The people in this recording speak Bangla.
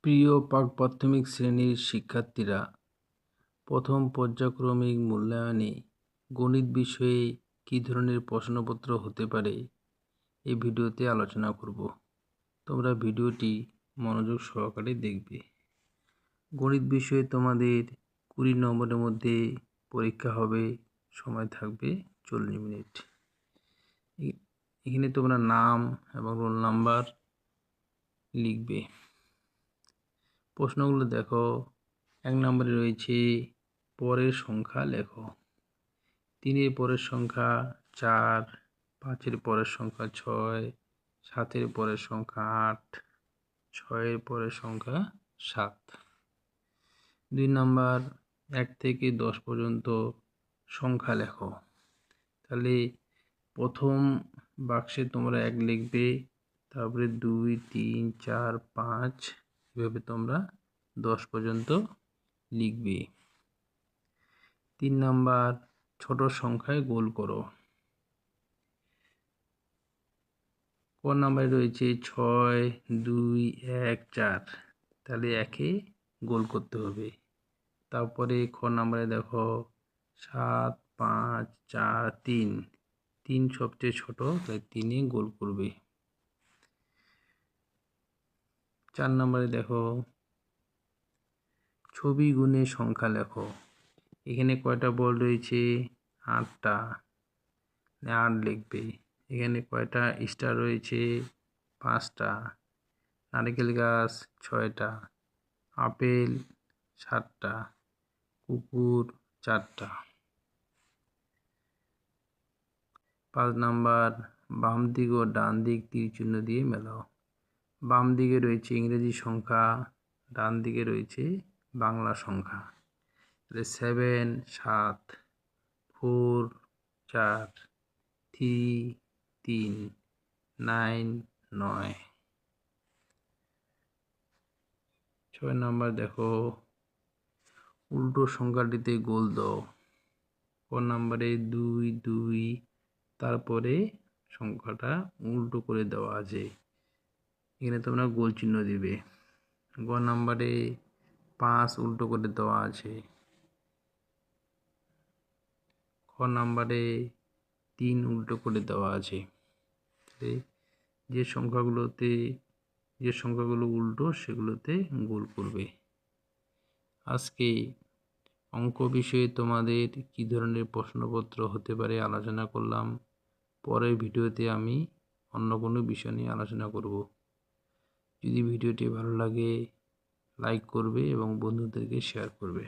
প্রিয় প্রাক-প্রাথমিক শ্রেণীর শিক্ষার্থীরা, প্রথম পর্যায়ক্রমিক মূল্যায়নে গণিত বিষয়ে কী ধরনের প্রশ্নপত্র হতে পারে এই ভিডিওতে আলোচনা করব। তোমরা ভিডিওটি মনোযোগ সহকারে দেখবে। গণিত বিষয়ে তোমাদের 20 নম্বরের মধ্যে পরীক্ষা হবে, সময় থাকবে 40 মিনিট। এখানে তোমরা নাম এবং রোল নাম্বার লিখবে। প্রশ্নগুলো দেখো। 1 নম্বরে রয়েছে পরের সংখ্যা লেখো। 3-এর পরের সংখ্যা 4, 5-এর পরের সংখ্যা 6, 7-এর পরের সংখ্যা 8, 6-এর পরের সংখ্যা 7। 2 নম্বর 1 থেকে 10 পর্যন্ত সংখ্যা লেখো। তাহলে প্রথম বাক্সে তোমরা 1 লিখবে, তারপরে 2, 3, 4, 5 এভাবে তোমরা 10 পর্যন্ত লিখবে। 3 নাম্বার ছোট সংখ্যায় গোল করো। ক নাম্বারে রয়েছে 6, 2, 1, 4, তাহলে 1-এ গোল করতে হবে। তারপরে খ নাম্বারে দেখো 7, 5, 4, 3, 3 সবচেয়ে ছোট, তাই 3-এ গোল করবে। 4 নাম্বারে দেখো ছবি গুণে সংখ্যা লেখো। এখানে কয়টা বল রয়েছে? 8টা, 8 লিখবে। এখানে কয়টা স্টার রয়েছে? 5টা। নারকেল গাছ 6টা, আপেল 7টা, কুকুর 4টা। 5 নাম্বার বাম দিক ও ডান দিক তীর চিহ্ন দিয়ে মেলাও। বাম দিকে রয়েছে ইংরেজি সংখ্যা, ডান দিকে রয়েছে বাংলা সংখ্যা। 7 7, 4 4, 3 3, 9 9। 6 নাম্বার দেখো উল্টো সংখ্যাটিতে গোল দাও। ক নাম্বারে 2 2, তারপরে সংখ্যাটা উল্টো করে দেওয়া আছে, এখানে তোমরা গোল চিহ্ন দিবে। গ নাম্বারে 5 উল্টো করে দেওয়া আছে। খ নাম্বারে 3 উল্টো করে দেওয়া আছে। যে সংখ্যাগুলো উল্টো সেগুলোতে গোল করবে। আজকে অঙ্ক বিষয়ে তোমাদের কী ধরনের প্রশ্নপত্র হতে পারে আলোচনা করলাম। পরের ভিডিওতে আমি অন্য কোনো বিষয় নিয়ে আলোচনা করব। যদি ভিডিওটি ভালো লাগে লাইক করবে এবং বন্ধুদেরকে শেয়ার করবে।